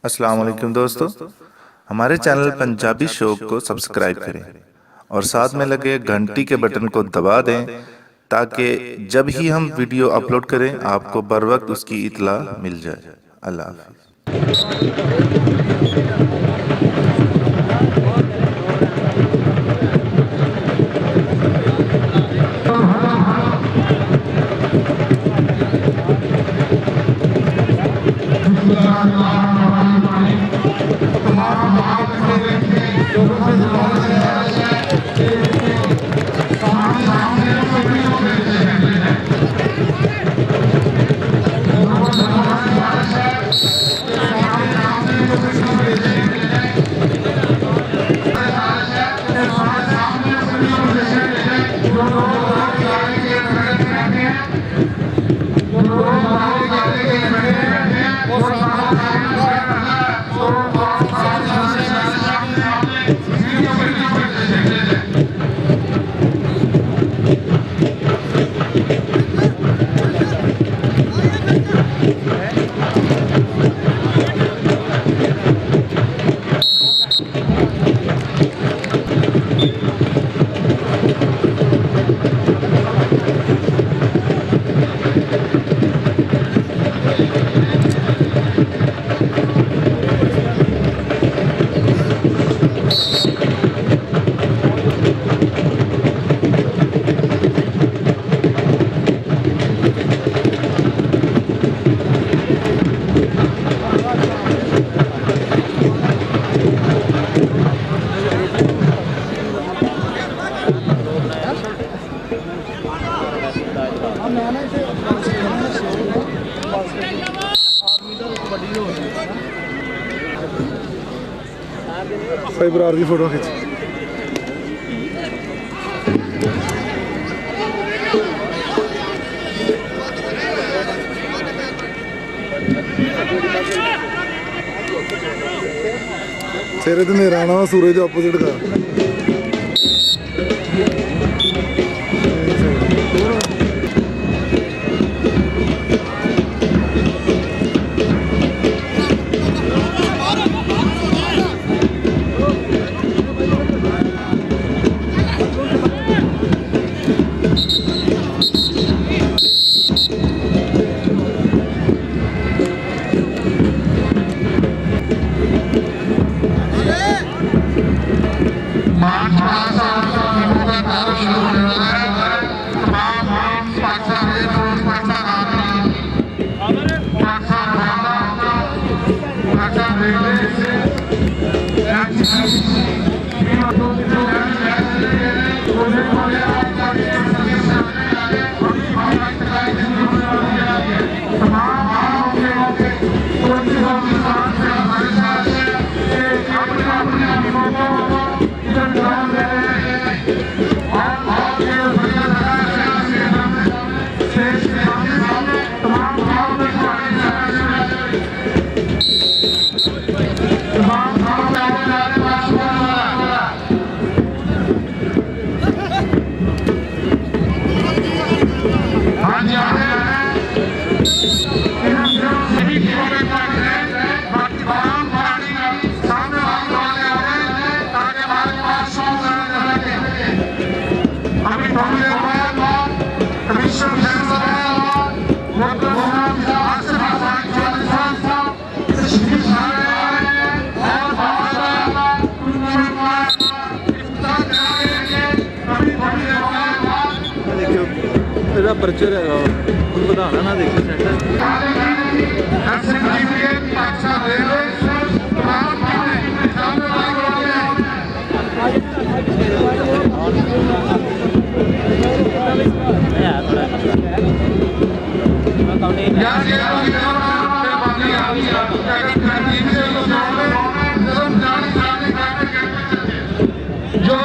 अस्सलाम वालेकुम दोस्तों। हमारे चैनल पंजाबी शो को सब्सक्राइब करें और साथ में लगे घंटी के बटन को दबा दें ताकि जब ही हम वीडियो अपलोड करें आपको बर वक्त उसकी इतला मिल जाए। अल्लाह हाफ़िज़। बरार की फोटो खींच। तेरे तो नेरा आना सूरज ऑपोजिट कर। पर्चर है बताना ना देखो जो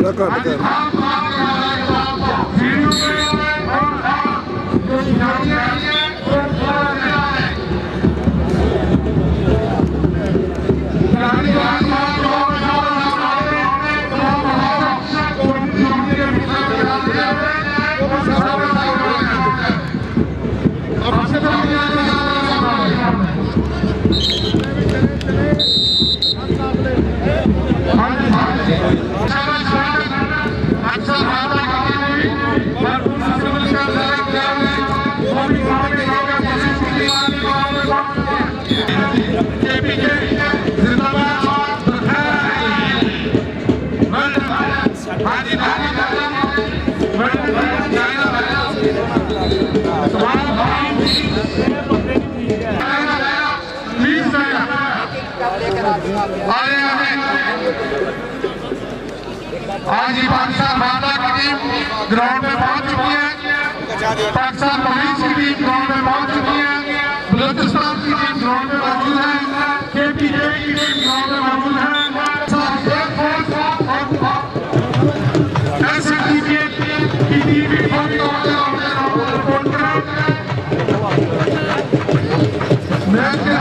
थोड़ा घट कर आज ही पाकिस्तान माता की टीम ग्राउंड में पहुंच चुकी है। पाकिस्तान पुलिस की टीम ग्राउंड में पहुंच चुकी है। बलूचिस्तान की टीम ग्राउंड में मौजूद है। KPJ की टीम ग्राउंड में मौजूद है। SNDP की टीम भी फौरी तौर पर अपने ग्राउंड को रिपोर्ट करें। मैच के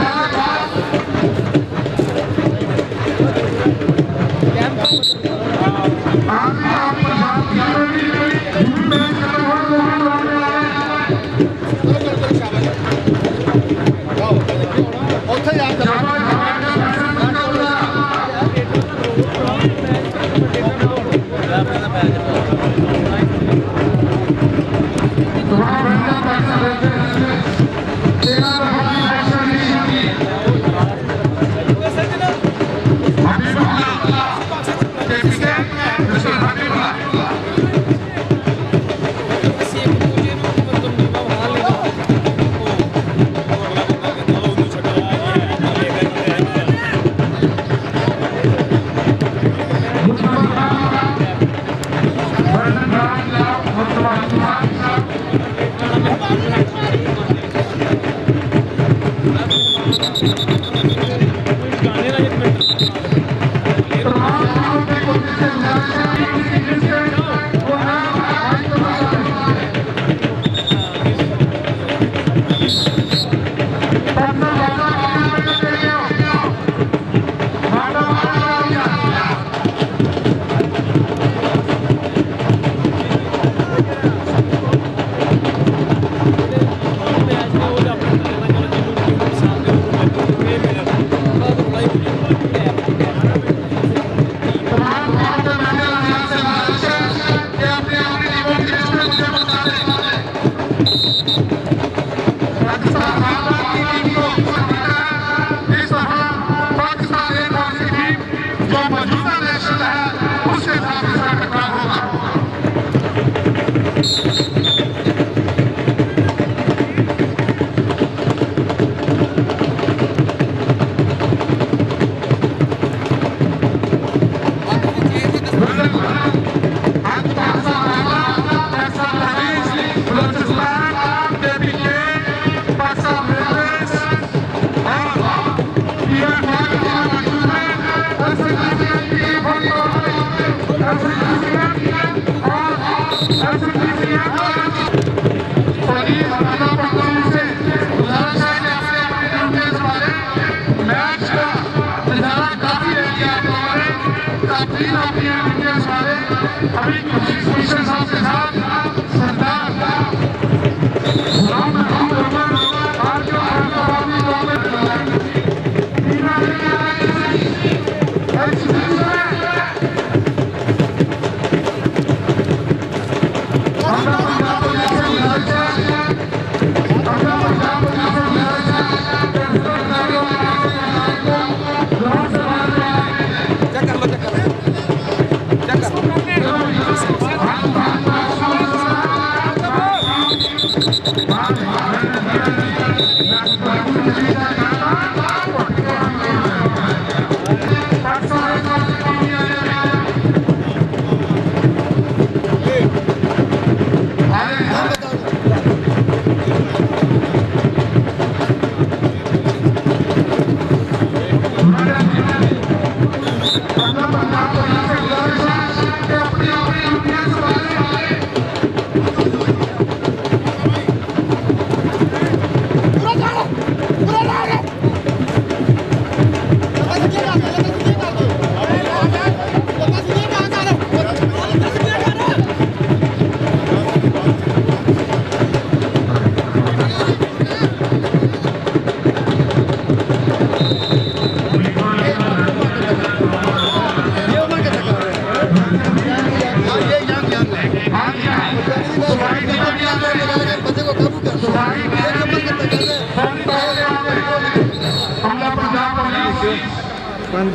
अभी खुशी साहब के साथ सरदार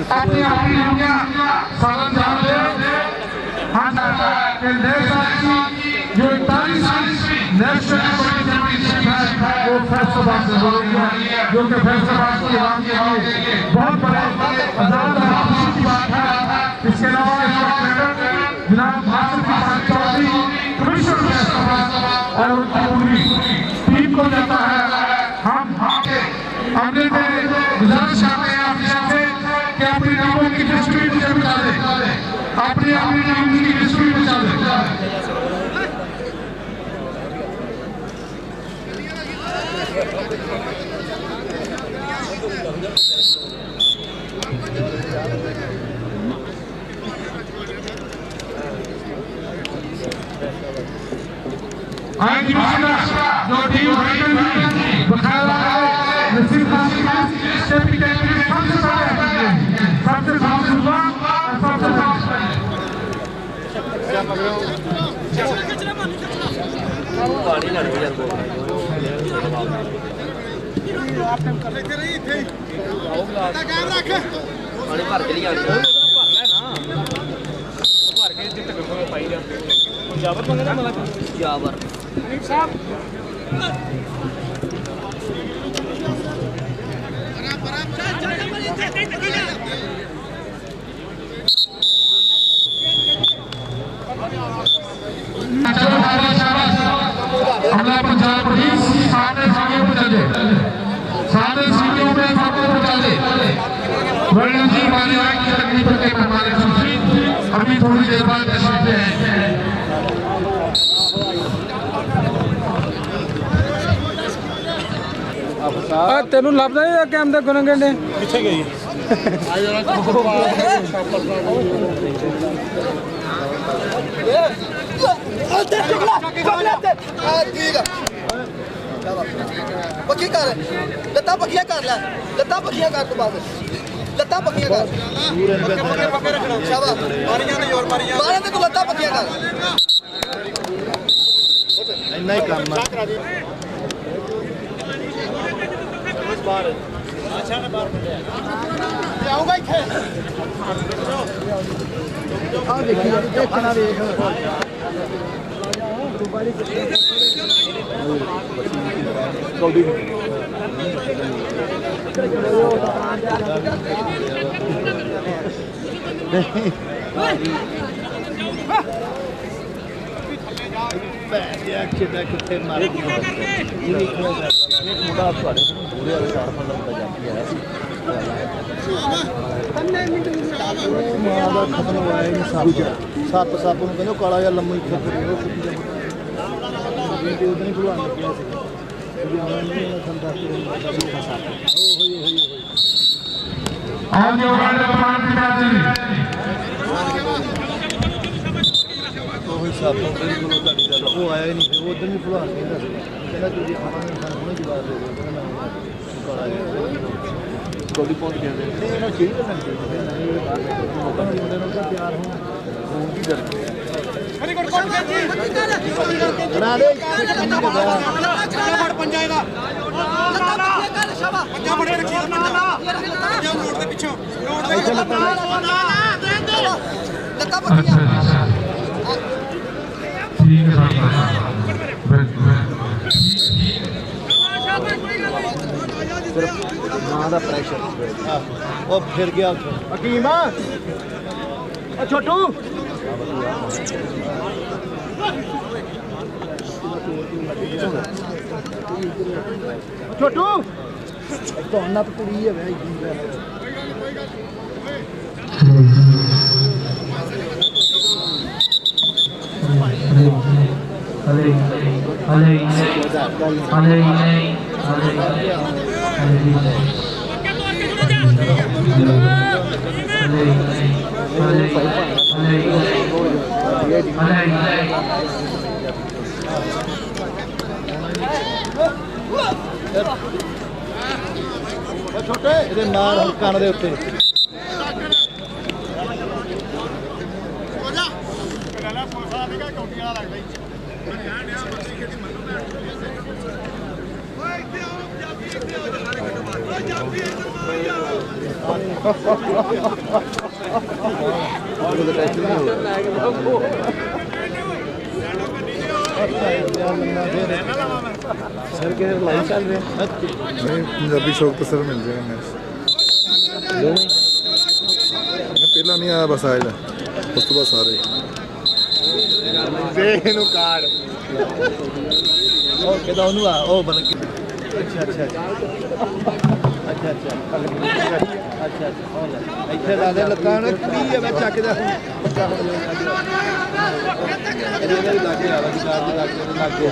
अपनी अपनी दुनिया सालन जान ले हाँ कि देश जो 41वीं नेशनल चैंपियनशिप है वो फैसलाबाद से हो रही है, जो कि फैसलाबाद की आवाम के लिए बहुत बड़े आजाद और खुशी की बात है। इसके अलावा जनाब भाषण चौधरी कमिश्नर फैसलाबाद और उनकी पूरी टीम को जाता है। हम अगले में गुजारिश करते हैं आपसे कि अपनी टीमों की हिस्ट्री मुझे बता दें, अपनी अपनी टीम की हिस्ट्री बता दें। आज की जो टीम राइडन की बकायदा नसीब खान स्टेपी टेक्निक सबसे हुआ और सबसे पंजाब पुलिस सारे सीढ़ियों पर चले, सारे सीढ़ियों में सबको पहुंचा दे। रैडन जी वाले की तकलीफ के हमारे खुशी अभी थोड़ी देर बाद तशरीफ ले आएंगे। तेनू लभदा नहीं कैम दे गुण गंढे किथे गई पक्की कर लत्ता पक्कियां कर ले, लत्ता पक्कियां कर, तो बाद लत्ता पक्कियां कर, शाबाश मारियां ने जोर मारियां मारे ते तू लत्ता पक्कियां कर, इन्ना ही काम बाहर अच्छा ने बाहर जाऊंगा इथे आ देखिए देखना देख कौड़ी कितने मारे मुंडा पूरे खत्म हुआ सप सप कहते काला जहा लम्मा नहीं भुलान वो आया ही नहीं फिर उधर भी भुलान कहना तुझे खाना हुने की बात कौड़ी पहुंच गया चेंज करना प्यार हो की कर बना दे पंजाएगा पंजाब बड़े रखी पंजाब रोड के पीछे लत्ता पक्कियां ठीक है मां दा प्रेशर ओ फिर गया हकीम ओ छोटू छोटू तो अन्ना तो कुड़ी है भाई छोटे ਇਹਦੇ ਨਾਲ ਕੰਨ ਦੇ ਉੱਤੇ सर के लाइन चल रहे हैं नहीं पंजाबी शौक तो सर मिल जाएगा मैच पहला नहीं आया बस आएगा उस तो बस आ रहे कार्ड ओ किदा ओनू आ ओ बन के अच्छा अच्छा अच्छा अच्छा अच्छा ਇੱਥੇ ਲਾਦੇ ਲੱਤਾਂ ਨੇ ਕੀ ਹੈ ਮੈਂ ਚੱਕਦਾ ਬੱਚਾ ਹੋ ਜਾਵੇ ਇਹਨਾਂ ਦੇ ਲੱਗੇ ਆ ਦੀ ਕਾਰ ਦੇ ਲੱਗੇ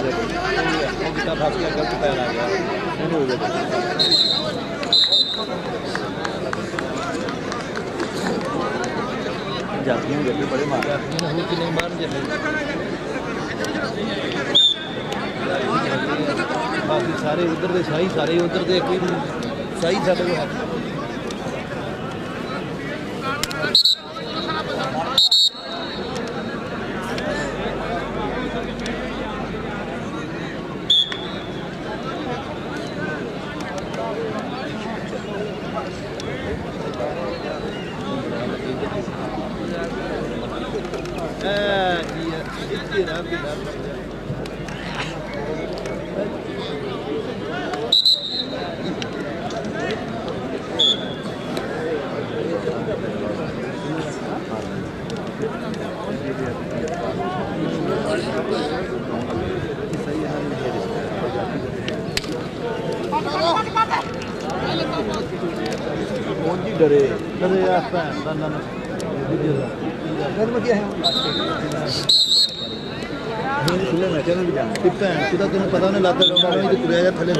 ਉਹ ਕਿਤਾ ਫਸ ਗਿਆ ਗਲਤ ਪੈਰ ਆ ਗਿਆ ਇਹਨੂੰ ਹੋ ਗਿਆ ਜਾਤੀਆਂ ਗੱਡੀ ਬੜੇ ਮਾਰ ਜਾਤੀਆਂ ਹੋ ਕਿ ਨਹੀਂ ਮਾਰਨ ਜੱਲੇ ਬਾਕੀ ਸਾਰੇ ਉਧਰ ਦੇ ਸਾਈ ਸਾਰੇ ਉਧਰ ਦੇ ਕੋਈ ਸਾਈ ਸਾਡੇ ਕੋਲ ਹੈ डरे डरे तेन पता लाता तुरया जा थले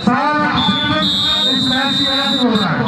सारा इस मैच की वजह से हो रहा है